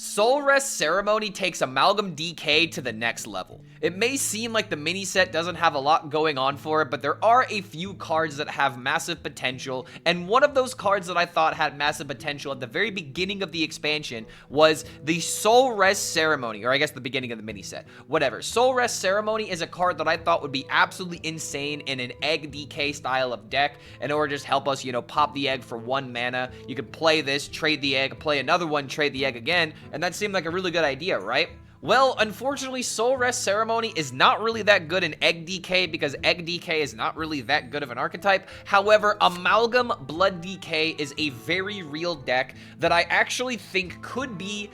Soulrest Ceremony takes Amalgam DK to the next level. It may seem like the mini set doesn't have a lot going on for it, but there are a few cards that have massive potential, and one of those cards that I thought had massive potential at the very beginning of the expansion was the Soulrest Ceremony, or I guess the beginning of the mini set. Whatever. Soulrest Ceremony is a card that I thought would be absolutely insane in an egg DK style of deck in order to just help us, pop the egg for 1 mana. You could play this, trade the egg, play another one, trade the egg again, and that seemed like a really good idea, right? Well, unfortunately, Soulrest Ceremony is not really that good in Egg DK because Egg DK is not really that good of an archetype. However, Amalgam Blood DK is a very real deck that I actually think could be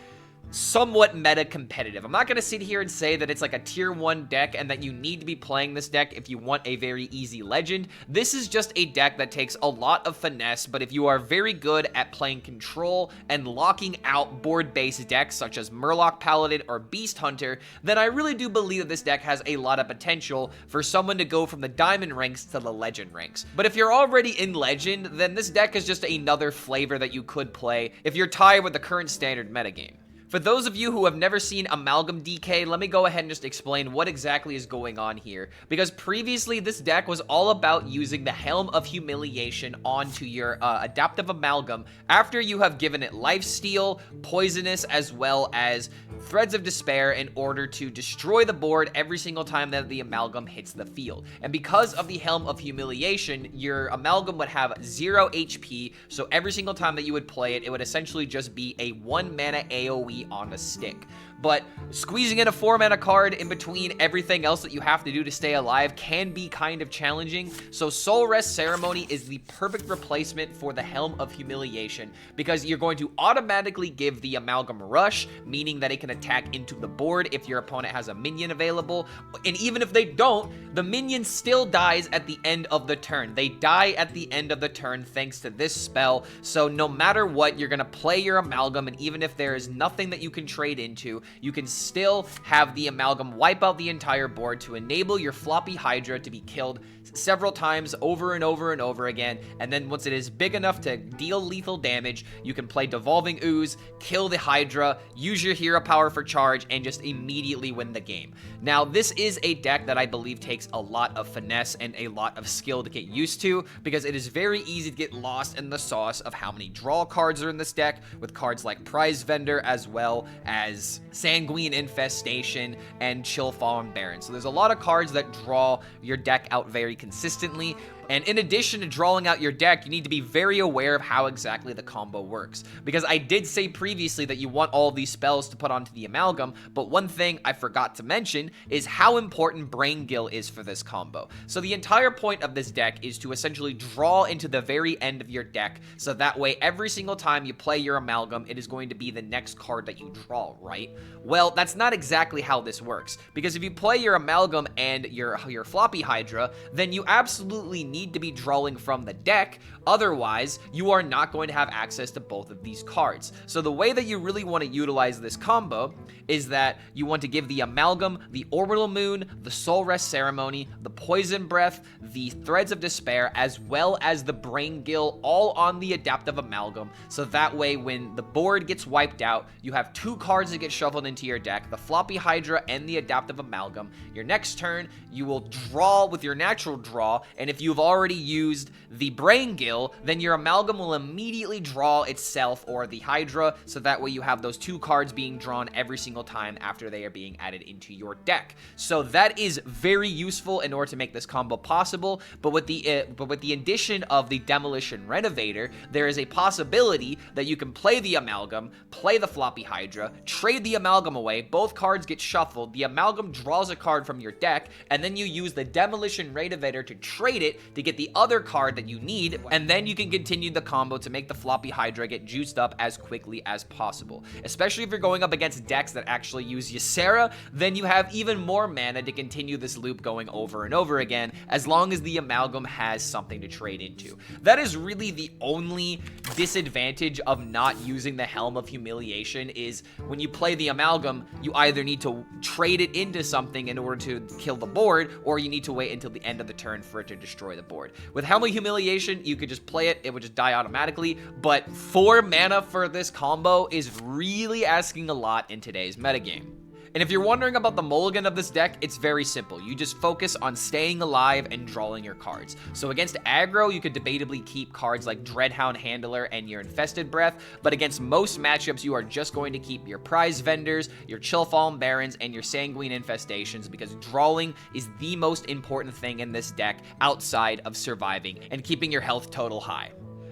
somewhat meta competitive. I'm not going to sit here and say that it's like a tier 1 deck and that you need to be playing this deck if you want a very easy legend. This is just a deck that takes a lot of finesse, but if you are very good at playing control and locking out board-based decks such as Murloc Paladin or Beast Hunter, then I really do believe that this deck has a lot of potential for someone to go from the diamond ranks to the legend ranks. But if you're already in legend, then this deck is just another flavor that you could play if you're tired with the current standard metagame. For those of you who have never seen Amalgam DK, let me go ahead and just explain what exactly is going on here. Because previously, this deck was all about using the Helm of Humiliation onto your Adaptive Amalgam after you have given it Lifesteal, Poisonous, as well as Threads of Despair in order to destroy the board every single time that the Amalgam hits the field. And because of the Helm of Humiliation, your Amalgam would have 0 HP, so every single time that you would play it, it would essentially just be a 1 mana AoE on a stick. But squeezing in a 4 mana card in between everything else that you have to do to stay alive can be kind of challenging, so Soulrest Ceremony is the perfect replacement for the Helm of Humiliation because you're going to automatically give the Amalgam Rush, meaning that it can attack into the board if your opponent has a minion available, and even if they don't, the minion still dies at the end of the turn. They die at the end of the turn thanks to this spell, so no matter what, you're going to play your Amalgam, and even if there is nothing that you can trade into, you can still have the Amalgam wipe out the entire board to enable your Floppy Hydra to be killed several times over and over and over again, and then once it is big enough to deal lethal damage, you can play Devolving Ooze, kill the Hydra, use your hero power for charge, and just immediately win the game. Now, this is a deck that I believe takes a lot of finesse and a lot of skill to get used to, because it is very easy to get lost in the sauce of how many draw cards are in this deck, with cards like Prize Vendor as well as Sanguine Infestation and Chill Fallen Baron. So there's a lot of cards that draw your deck out very consistently. And in addition to drawing out your deck, you need to be very aware of how exactly the combo works. Because I did say previously that you want all these spells to put onto the Amalgam, but one thing I forgot to mention is how important Brain Gill is for this combo. So the entire point of this deck is to essentially draw into the very end of your deck, so that way every single time you play your Amalgam, it is going to be the next card that you draw, right? Well, that's not exactly how this works, because if you play your Amalgam and your Floppy Hydra, then you absolutely need to be drawing from the deck, otherwise you are not going to have access to both of these cards. So the way that you really want to utilize this combo is that you want to give the Amalgam, the Orbital Moon, the Soulrest Ceremony, the Poison Breath, the Threads of Despair, as well as the Brain Gill all on the Adaptive Amalgam, so that way when the board gets wiped out, you have 2 cards that get shuffled into your deck, the Floppy Hydra and the Adaptive Amalgam. Your next turn, you will draw with your natural draw, and if you've already used the Brain Gill, then your Amalgam will immediately draw itself or the Hydra, so that way you have those 2 cards being drawn every single time after they are being added into your deck. So that is very useful in order to make this combo possible, but with the addition of the Demolition Renovator, there is a possibility that you can play the Amalgam, play the Floppy Hydra, trade the Amalgam away, both cards get shuffled, the Amalgam draws a card from your deck, and then you use the Demolition Renovator to trade it to get the other card that you need, and then you can continue the combo to make the Floppy Hydra get juiced up as quickly as possible. Especially if you're going up against decks that actually use Ysera, then you have even more mana to continue this loop going over and over again, as long as the Amalgam has something to trade into. That is really the only disadvantage of not using the Helm of Humiliation, is when you play the Amalgam, you either need to trade it into something in order to kill the board, or you need to wait until the end of the turn for it to destroy the board. With Helmet Humiliation, you could just play it. It would just die automatically. But 4 mana for this combo is really asking a lot in today's metagame. And if you're wondering about the mulligan of this deck, it's very simple. You just focus on staying alive and drawing your cards. So against aggro, you could debatably keep cards like Dreadhound Handler and your Infested Breath, but against most matchups, you are just going to keep your Prize Vendors, your Chillfallen Barons, and your Sanguine Infestations, because drawing is the most important thing in this deck outside of surviving and keeping your health total high.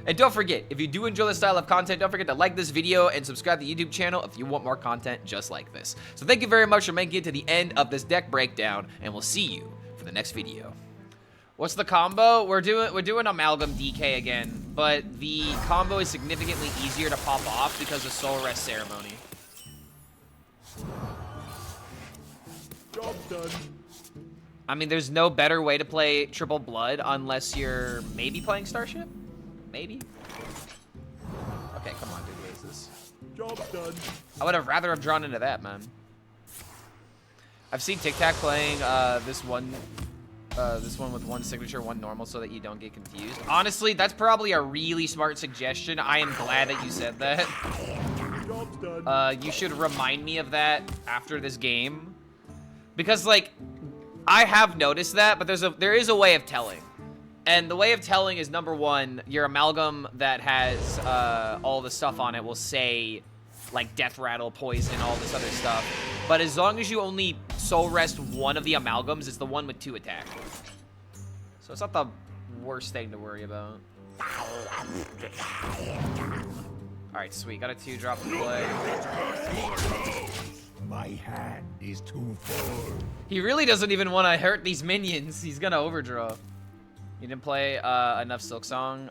And don't forget, if you do enjoy this style of content, don't forget to like this video and subscribe to the YouTube channel if you want more content just like this. So thank you very much for making it to the end of this deck breakdown, and we'll see you for the next video. What's the combo? We're doing Amalgam DK again, but the combo is significantly easier to pop off because of Soulrest Ceremony. Job done. I mean, there's no better way to play Triple Blood unless you're maybe playing Starship? Maybe? Okay, come on, dude. What is this? Job done. I would have rather have drawn into that, man. I've seen Tic Tac playing this one with one signature, one normal, so that you don't get confused. Honestly, that's probably a really smart suggestion. I am glad that you said that. Job's done. You should remind me of that after this game, because like I have noticed that, but there is a way of telling. And the way of telling is, number one, your Amalgam that has all the stuff on it will say, like, Death Rattle, Poison, all this other stuff. But as long as you only Soul Rest one of the Amalgams, it's the one with 2 attack. So it's not the worst thing to worry about. Alright, sweet. Got a 2-drop to play. My hand is too full. He really doesn't even want to hurt these minions. He's gonna overdraw. You didn't play enough Silk Song.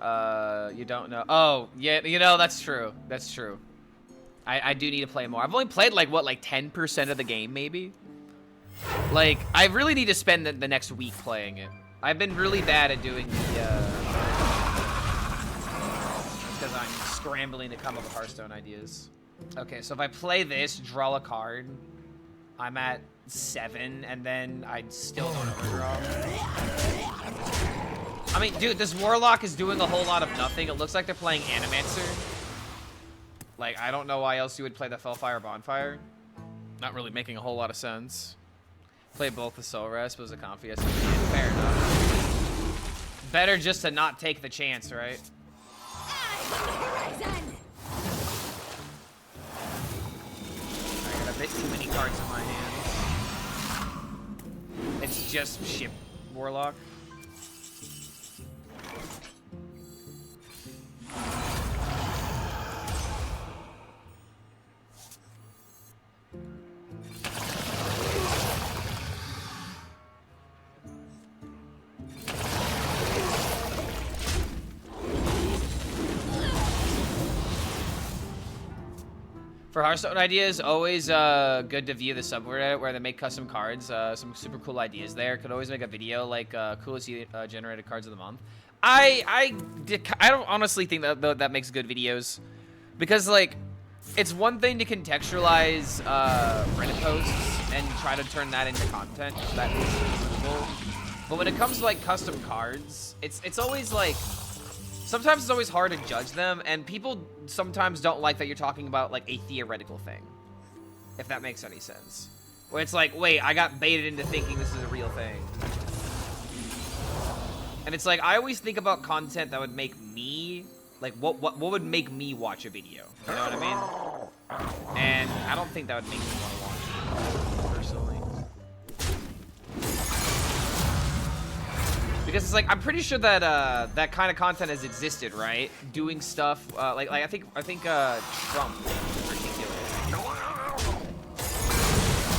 You don't know. Oh, yeah, you know, that's true. That's true. I do need to play more. I've only played, like, what, like 10% of the game, maybe? Like, I really need to spend the next week playing it. I've been really bad at doing the, because I'm scrambling to come up with Hearthstone ideas. Okay, so if I play this, draw a card, I'm at 7, and then I still don't overdraw. I mean, dude, this Warlock is doing a whole lot of nothing. It looks like they're playing Animancer. Like, I don't know why else you would play the Fellfire Bonfire. Not really making a whole lot of sense. Play both the Soul Rest, but it was a Confiance. Fair enough. Better just to not take the chance, right? I got a bit too many cards in my hand. It's just ship Warlock. For Hearthstone ideas, always good to view the subreddit where they make custom cards. Some super cool ideas there. Could always make a video like coolest generated cards of the month. I don't honestly think that makes good videos, because like it's one thing to contextualize Reddit posts and try to turn that into content. That is usable. But when it comes to like custom cards, it's always like. Sometimes it's always hard to judge them, and people sometimes don't like that you're talking about, like, a theoretical thing. If that makes any sense. Where it's like, wait, I got baited into thinking this is a real thing. And it's like, I always think about content that would make me, like, what would make me watch a video? You know what I mean? And I don't think that would make me want to watch it, personally. Because it's like, I'm pretty sure that that kind of content has existed, right? Doing stuff like I think Trump in particular,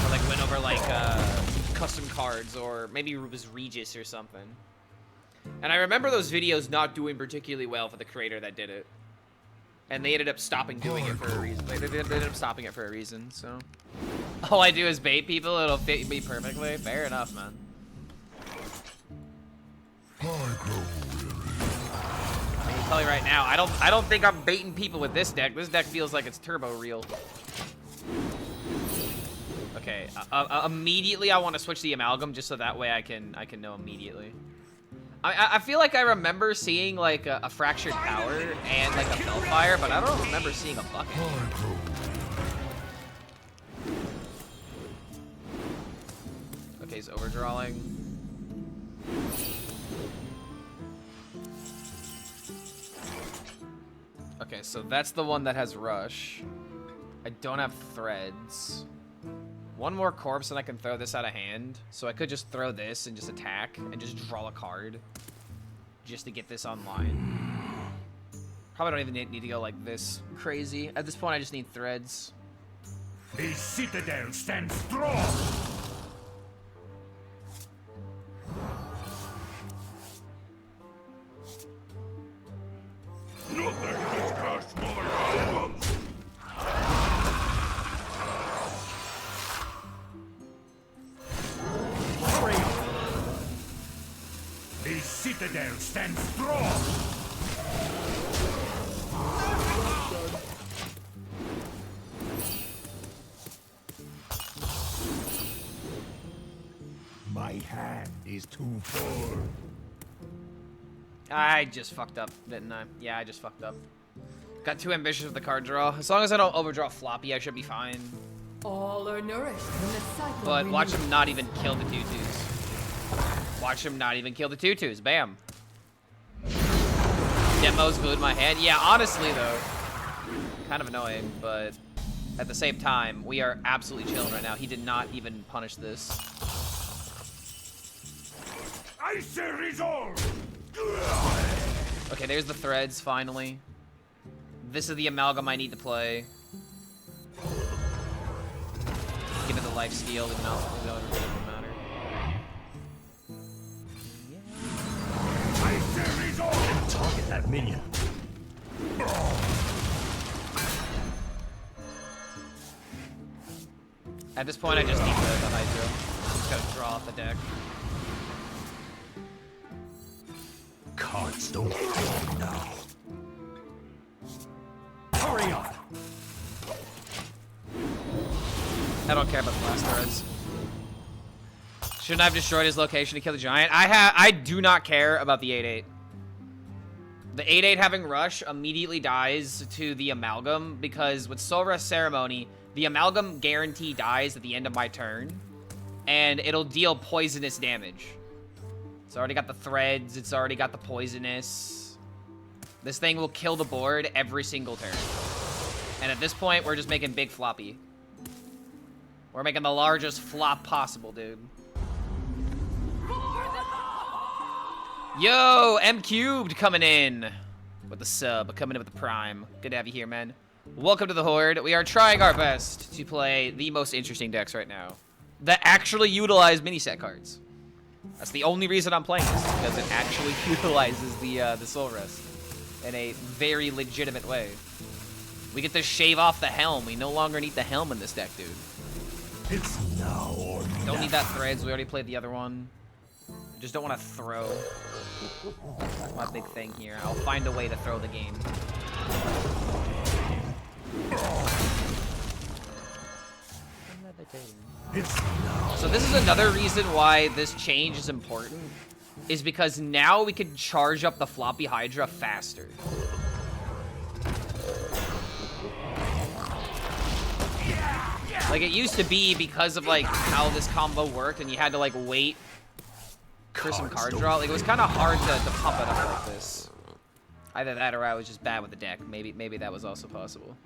or like went over like custom cards, or maybe it was Regis or something. And I remember those videos not doing particularly well for the creator that did it, and they ended up stopping doing it for a reason. They ended up stopping it for a reason. So all I do is bait people; it'll fit me perfectly. Fair enough, man. I can tell you right now, I don't think I'm baiting people with this deck. This deck feels like it's turbo real. Okay, immediately I want to switch the Amalgam just so that way I can know immediately. I feel like I remember seeing like a fractured power and like a Bellfire, but I don't remember seeing a bucket. Okay, he's overdrawing. Okay, so that's the one that has rush. I don't have threads. One more corpse and I can throw this out of hand. So I could just throw this and just attack and just draw a card. Just to get this online. Probably don't even need to go like this crazy. At this point, I just need threads. The citadel stands strong. Nothing has crushed my albums. The citadel stands strong. My hand is too full. I just fucked up, didn't I? Yeah, I just fucked up. Got too ambitious with the card draw. As long as I don't overdraw Floppy, I should be fine. All are nourished when the cycle But watch renews. him not even kill the tutus. Watch him not even kill the tutus. Bam. Demo's glued my hand. Yeah, honestly, though, kind of annoying, but at the same time, we are absolutely chilling right now. He did not even punish this. I say resolve. Okay, there's the threads, finally. This is the Amalgam I need to play. Give it the life steal, even though it doesn't matter. I say resolve. Target that minion. At this point, I just need the Hydro. Just gotta draw off the deck. Cards don't fail now. Hurry up. I don't care about the blast threads. Shouldn't I have destroyed his location to kill the giant? I do not care about the 8/8. The 8/8 having rush immediately dies to the Amalgam because with Soulrest Ceremony, the Amalgam guarantee dies at the end of my turn, and it'll deal poisonous damage. It's already got the threads. It's already got the poisonous. This thing will kill the board every single turn. And at this point, we're just making big floppy. We're making the largest flop possible, dude. Yo, M Cubed coming in with the sub, coming in with the prime. Good to have you here, man. Welcome to the Horde. We are trying our best to play the most interesting decks right now that actually utilize mini set cards. That's the only reason I'm playing this, because it actually utilizes the Soulrest in a very legitimate way. We get to shave off the helm. We no longer need the helm in this deck, dude. It's now or never. Don't need that threads. We already played the other one. Just don't want to throw. That's my big thing here. I'll find a way to throw the game. It's now. So this is another reason why this change is important, is because now we can charge up the Floppy Hydra faster. Like it used to be because of like how this combo worked and you had to like wait for some card draw. Like it was kind of hard to pump it up like this. Either that or I was just bad with the deck. Maybe that was also possible.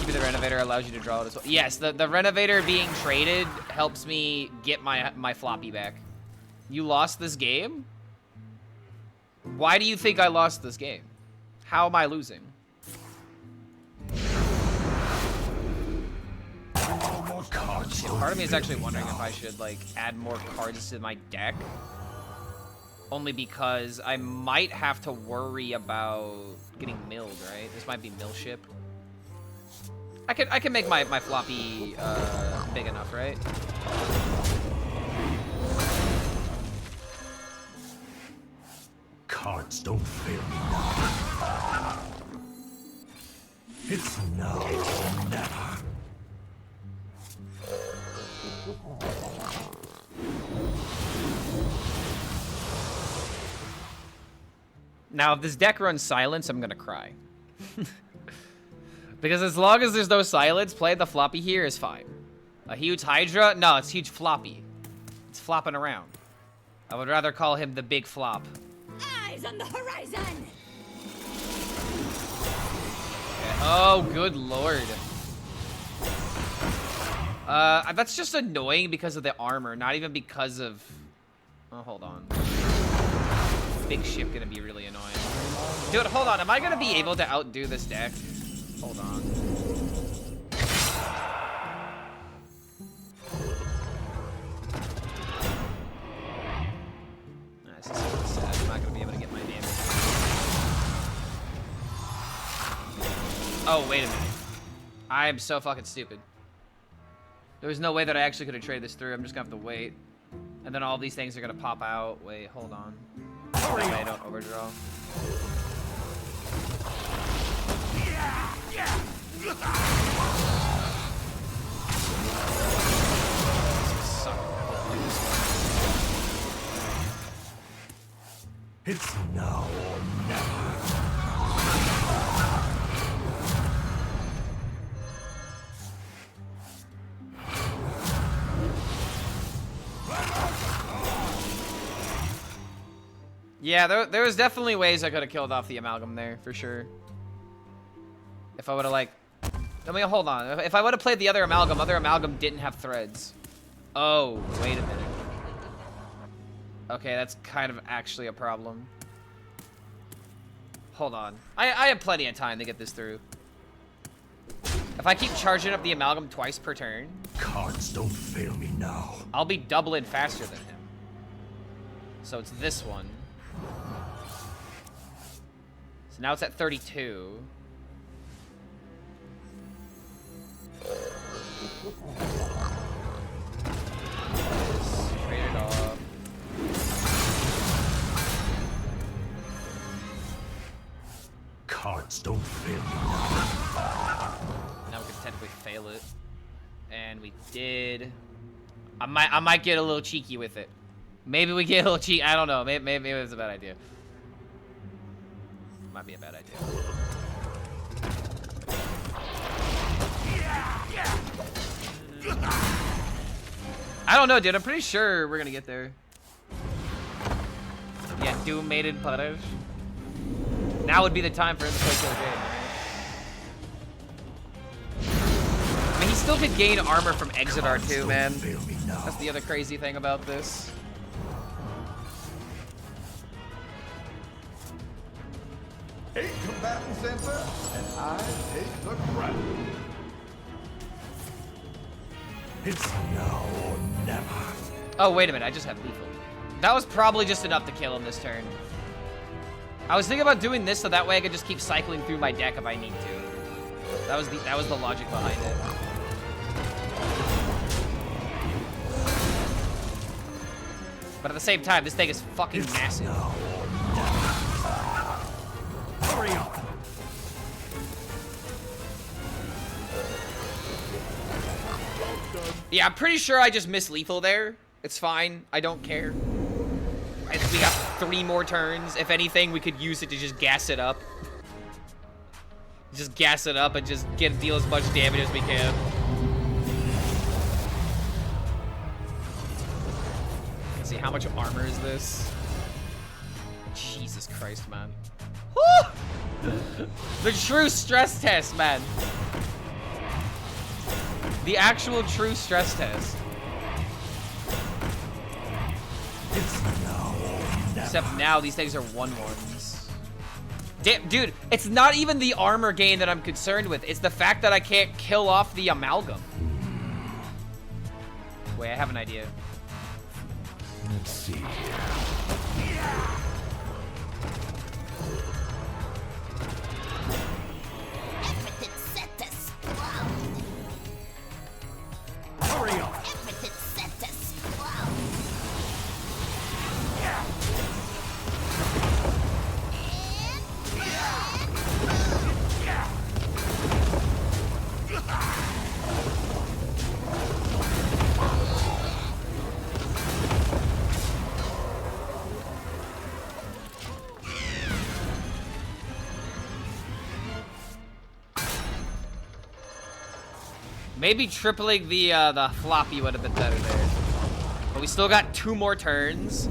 Maybe the Renovator allows you to draw it as well. Yes, the Renovator being traded helps me get my Floppy back. You lost this game? Why do you think I lost this game? How am I losing? Part of me is actually wondering if I should like add more cards to my deck. Only because I might have to worry about getting milled, right? This might be mill ship. I can make my Floppy big enough, right? Cards don't fail now. It's now or never. Now, if this deck runs silence, I'm gonna cry. Because as long as there's no silence, playing the Floppy here is fine. A huge Hydra? No, it's huge Floppy. It's flopping around. I would rather call him the big flop. Eyes on the horizon! Okay. Oh, good lord. That's just annoying because of the armor, not even because of... Oh, hold on. Big ship gonna be really annoying. Dude, hold on. Am I gonna be able to outdo this deck? Hold on. This is so sad. I'm not gonna be able to get my damage. Oh, wait a minute. I am so fucking stupid. There was no way that I actually could have traded this through. I'm just gonna have to wait. And then all these things are gonna pop out. Wait, hold on. That way I don't overdraw. It's now or never. Yeah, there was definitely ways I could have killed off the Amalgam there, for sure. If I would have, like... I mean, hold on. If I would have played the other Amalgam didn't have threads. Oh, wait a minute. Okay, that's kind of actually a problem. Hold on. I have plenty of time to get this through. If I keep charging up the Amalgam twice per turn... Cards don't fail me now. I'll be doubling faster than him. So it's this one. So now it's at 32. Trade it off. Cards don't fail me Now we can technically fail it. And we did. I might get a little cheeky with it. Maybe we get a little cheeky. I don't know. Maybe it was a bad idea. Might be a bad idea. I don't know, dude. I'm pretty sure we're gonna get there. Yeah, Doom Maiden Punish. Now would be the time for him to play Kill Game, right? I mean, he still could gain armor from Exodar too, man. That's the other crazy thing about this. Eight combatants enter, and I take the crown. It's now or never. Oh, wait a minute. I just have lethal. That was probably just enough to kill him this turn. I was thinking about doing this so that way I could just keep cycling through my deck if I need to. That was the logic behind it. But at the same time, this thing is fucking massive. Now or never. Hurry up. Yeah, I'm pretty sure I just missed lethal there. It's fine. I don't care. We got 3 more turns. If anything, we could use it to just gas it up. Just gas it up and just deal as much damage as we can. Let's see, how much armor is this? Jesus Christ, man. Woo! The true stress test, man. The actual true stress test. It's now or never. Except now these things are 1/1s. Damn, dude, it's not even the armor gain that I'm concerned with. It's the fact that I can't kill off the Amalgam. Wait, I have an idea. Let's see. Hurry up. Maybe tripling the Floppy would have been better there. But we still got 2 more turns.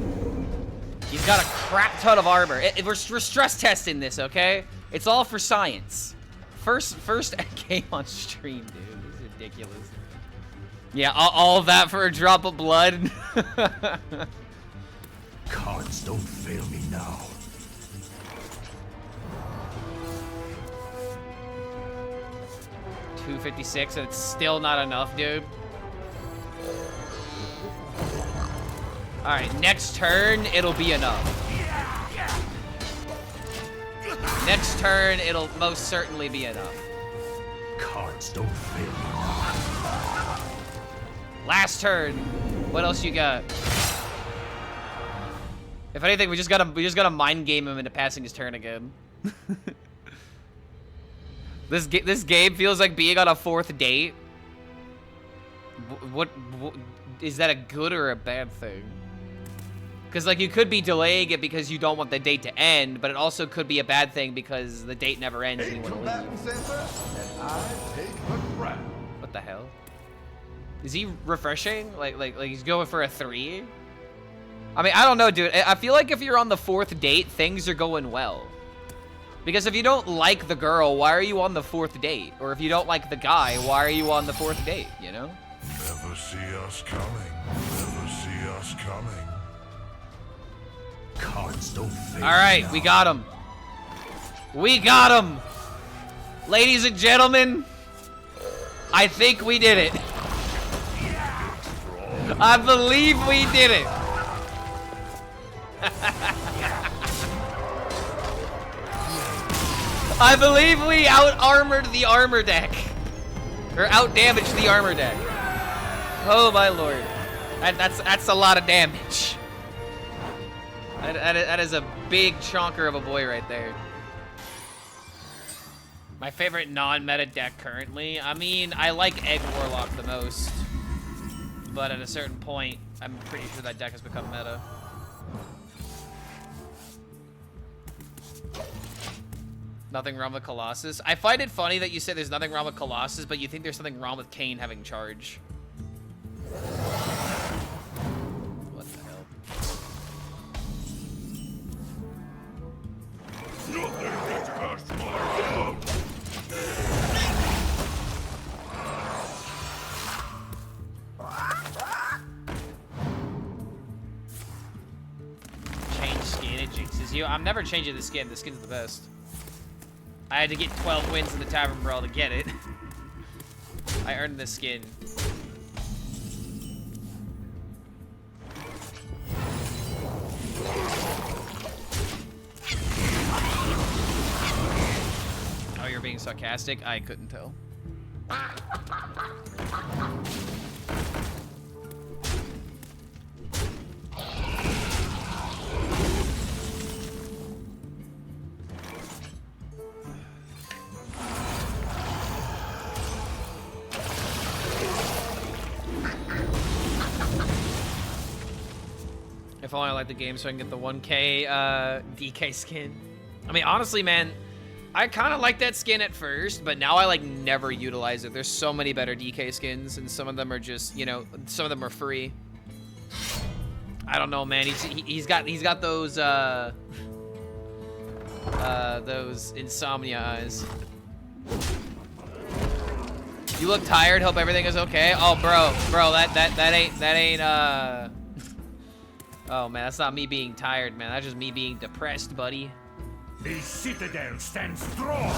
He's got a crap ton of armor. We're stress testing this, okay? It's all for science. First game on stream, dude. This is ridiculous. Yeah, all of that for a drop of blood. Cards don't fail me now. $256, and it's still not enough, dude. All right, next turn, it'll be enough. Next turn, it'll most certainly be enough. Cards don't fail me now. Last turn. What else you got? If anything, we just gotta mind game him into passing his turn again. This game feels like being on a 4th date. What is that, a good or a bad thing? Because like you could be delaying it because you don't want the date to end, but it also could be a bad thing because the date never ends and you want to leave. And I take the crown. What the hell? Is he refreshing? Like he's going for a 3? I mean, I don't know, dude. I feel like if you're on the 4th date, things are going well. Because if you don't like the girl, why are you on the 4th date? Or if you don't like the guy, why are you on the 4th date, you know? Never see us coming. Never see us coming. Cards don't fail. All right, we got him. We got him. Ladies and gentlemen, I think we did it. I believe we did it. I believe we out-armored the armor deck. Or out-damaged the armor deck. Oh my lord. That's a lot of damage. That is a big chonker of a boy right there. My favorite non-meta deck currently? I mean, I like Egg Warlock the most. But at a certain point, I'm pretty sure that deck has become meta. Nothing wrong with Colossus. I find it funny that you say there's nothing wrong with Colossus, but you think there's something wrong with Kayn having charge. What the hell? Nothing gets past my love. Change skin, it jinxes you. I'm never changing the skin. The skin's the best. I had to get 12 wins in the Tavern Brawl to get it. I earned this skin. Oh, you're being sarcastic? I couldn't tell. If only I like the game so I can get the 1K DK skin. I mean, honestly, man, I kind of like that skin at first, but now I like never utilize it. There's so many better DK skins, and some of them are just, you know, some of them are free. I don't know, man. He's got those insomnia eyes. You look tired. Hope everything is okay. Oh, bro, that ain't Oh man, that's not me being tired, man. That's just me being depressed, buddy. The citadel stands strong.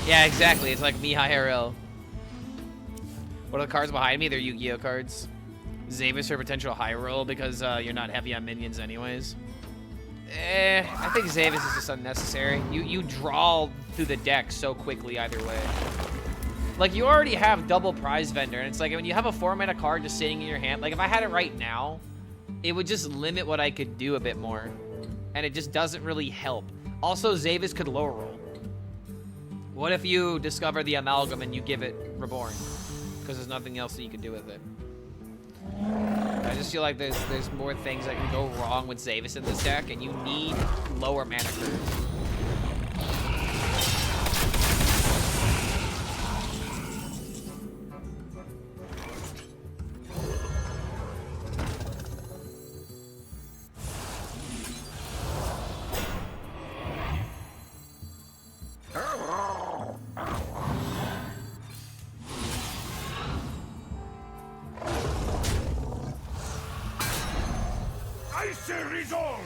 Yeah, exactly. It's like me IRL. What are the cards behind me? They're Yu-Gi-Oh cards. Zavis for potential high roll because you're not heavy on minions anyways. I think Zavis is just unnecessary. You draw through the deck so quickly either way. Like, you already have double prize vendor, and it's like when you have a 4-mana card just sitting in your hand, like if I had it right now, it would just limit what I could do a bit more. And it just doesn't really help. Also, Zavis could low roll. What if you discover the Amalgam and you give it Reborn? Because there's nothing else that you can do with it. I just feel like there's more things that can go wrong with Zavis in this deck, and you need lower mana curve. Icy resolve!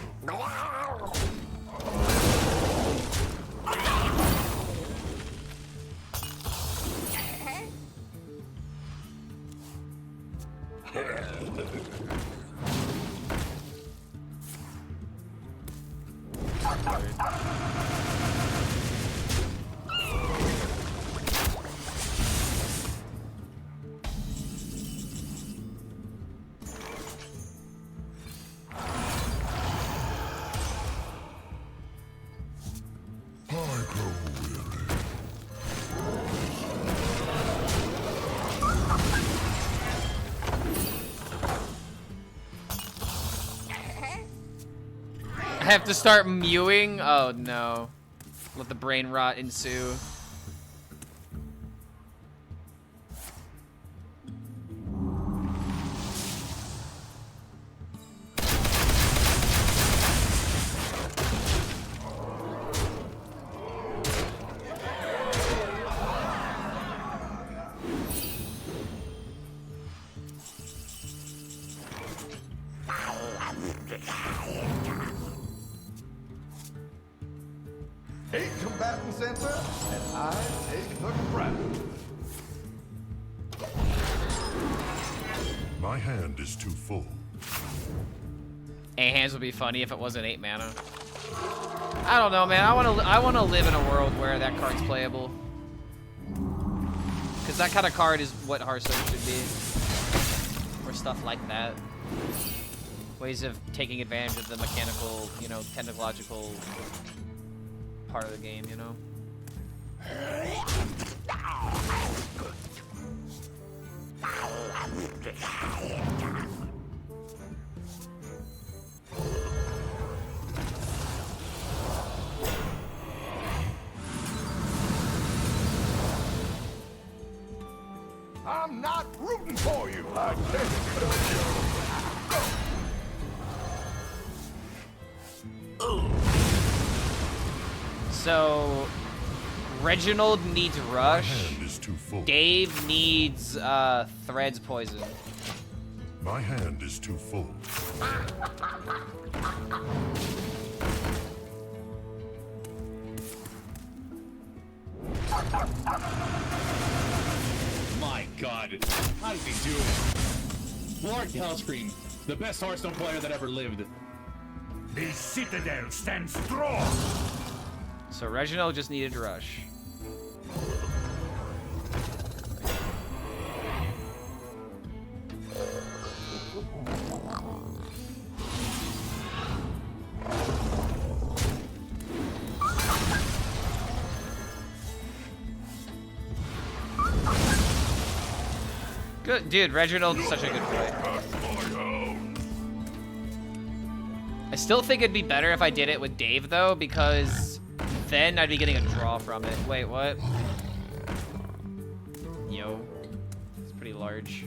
I have to start mewing? Oh no. Let the brain rot ensue. Eight combatants enter, and I take the crown. My hand is too full. 8 hands would be funny if it wasn't 8 mana. I don't know, man. I wanna live in a world where that card's playable. Cause that kind of card is what Hearthstone should be. Or stuff like that. Ways of taking advantage of the mechanical, you know, technological part of the game, you know? I'm not rooting for you. I can't. So, Reginald needs My Rush. hand is too full. Dave needs Threads Poison. My hand is too full. My God, how does he do it? Lord HELLSCREAM, the best Hearthstone player that ever lived. The citadel stands strong. So Reginald just needed Rush. Good, dude. Reginald's such a good play. I still think it'd be better if I did it with Dave though, because then I'd be getting a draw from it. Wait, what? Yo, it's pretty large.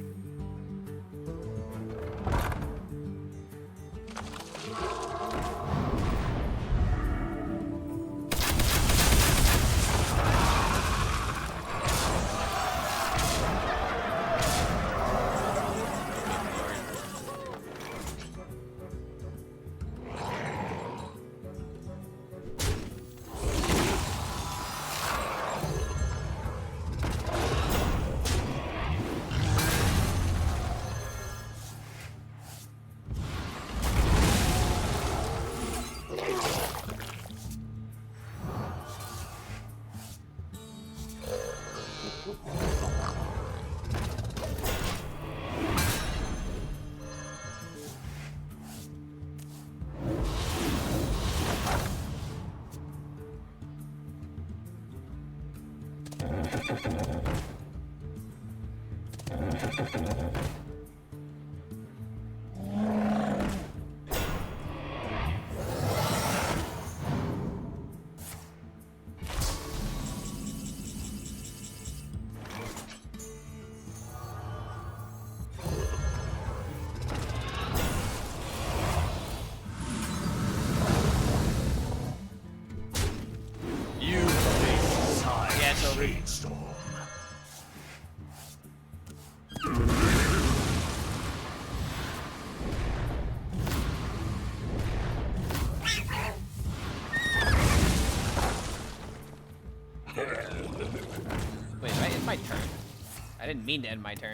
didn't mean to end my turn.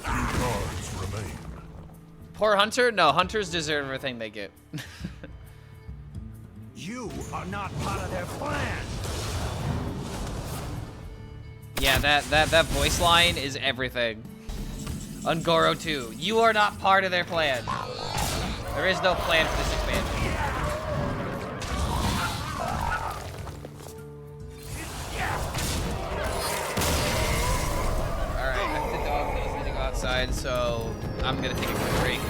Cards remain. Poor Hunter? No, Hunters deserve everything they get. You are not part of their plan. Yeah, that voice line is everything. Ungoro 2, you are not part of their plan. There is no plan for this expansion. Alright, the dog knows me to go outside, so I'm gonna take a quick break.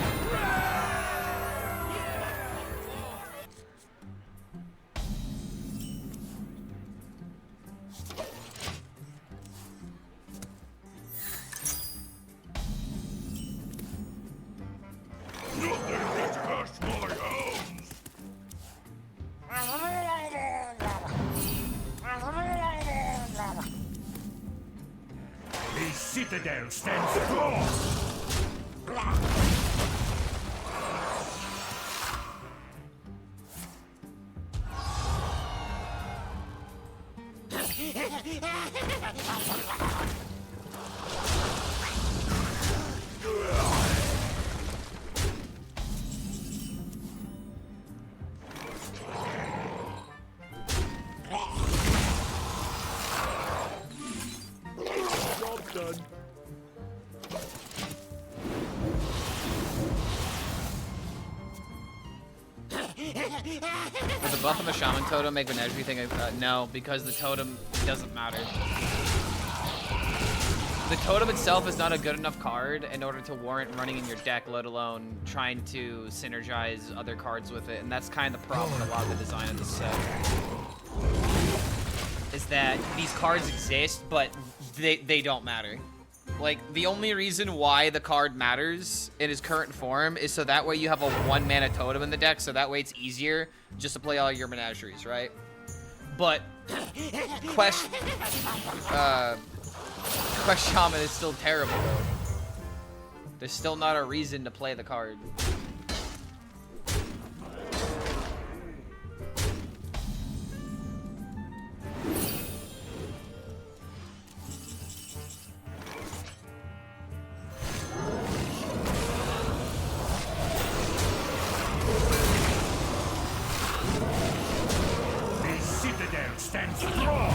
Nothing but cursed Mulligans. The citadel stands strong. Job done. Would the buff on the Shaman Totem make Menagerie thing? No, because the totem doesn't matter. The totem itself is not a good enough card in order to warrant running in your deck, let alone trying to synergize other cards with it, and that's kind of the problem with a lot of the design of this set. Is that these cards exist, but they don't matter. Like, the only reason why the card matters in its current form is so that way you have a 1-mana totem in the deck, so that way it's easier just to play all your menageries, right? But Quest Shaman is still terrible, though. There's still not a reason to play the card. The citadel stands strong.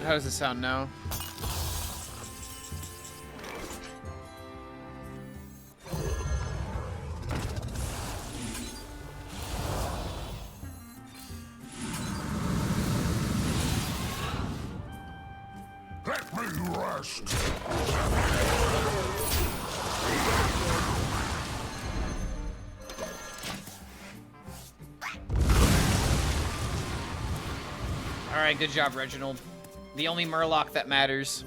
How does it sound now? Let me rest. Alright, good job, Reginald. The only Murloc that matters.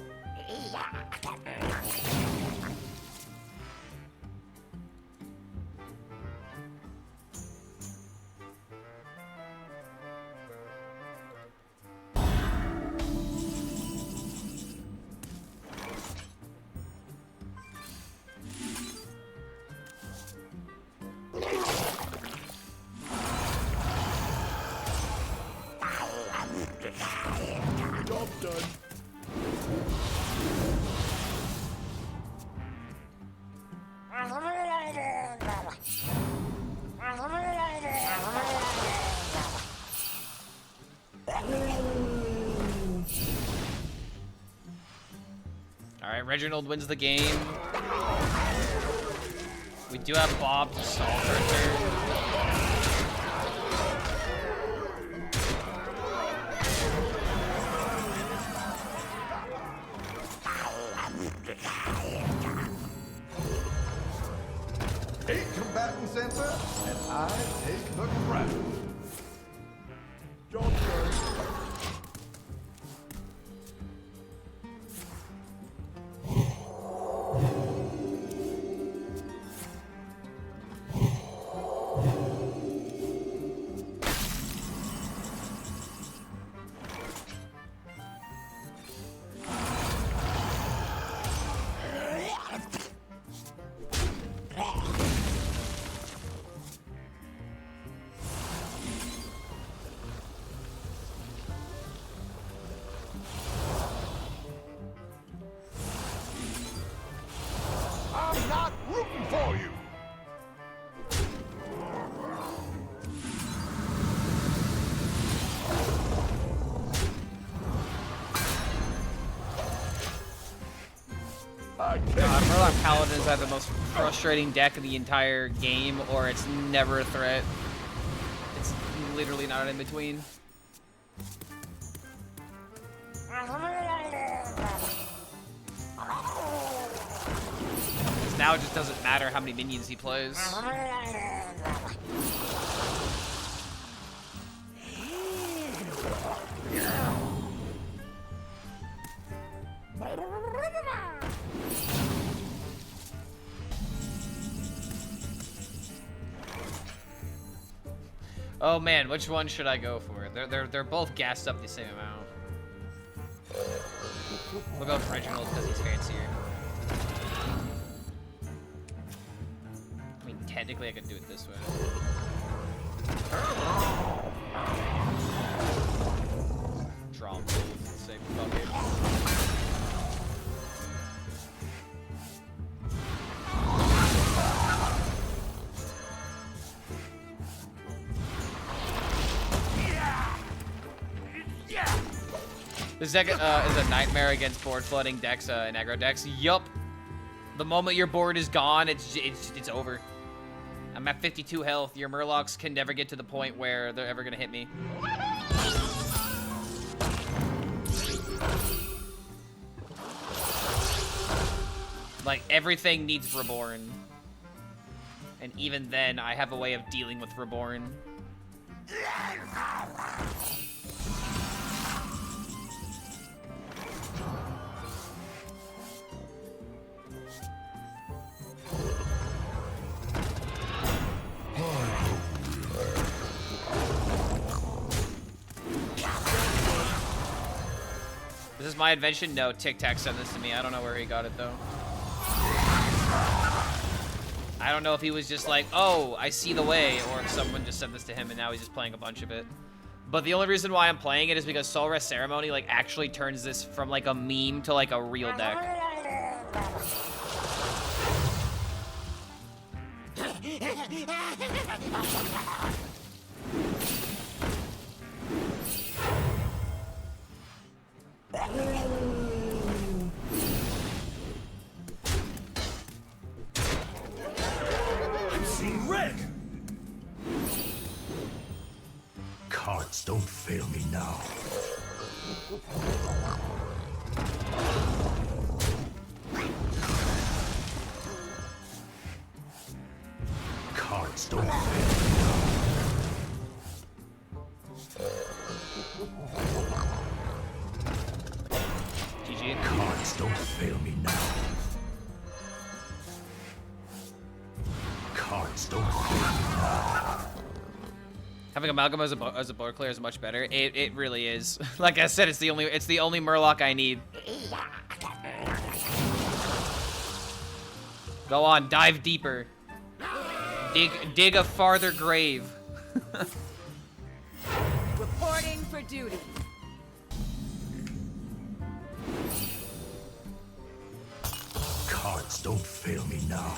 Job done. Alright, Reginald wins the game. We do have Bob to stall for a turn. Eight combatant center, and I take the crown. Your turn. I'm not rooting for you. Murloc Paladins have the most frustrating deck of the entire game, or it's never a threat. It's literally not in between. 'Cause now it just doesn't matter how many minions he plays. Oh man, which one should I go for? They're both gassed up the same amount. We'll go with Reginald because he's fancier. I mean, technically I could do it this way. Draw them both, say fuck it. This deck is a nightmare against board flooding decks and aggro decks. Yup. The moment your board is gone, it's over. I'm at 52 health. Your Murlocs can never get to the point where they're ever gonna hit me. Like, everything needs Reborn. And even then, I have a way of dealing with Reborn. This is my invention? No, Tic Tac sent this to me. I don't know where he got it, though. I don't know if he was just like, oh, I see the way, or if someone just sent this to him and now he's just playing a bunch of it. But the only reason why I'm playing it is because Soulrest Ceremony, like, actually turns this from, like, a meme to, like, a real deck. I'm seeing red. Cards don't fail me now. Cards don't fail me now. GG. Cards don't fail me now. Cards don't fail me now. Having Amalgam as a board clear is much better. It really is. Like I said, it's the only Murloc I need. Go on, dive deeper. Dig a farther grave. Reporting for duty. Cards don't fail me now.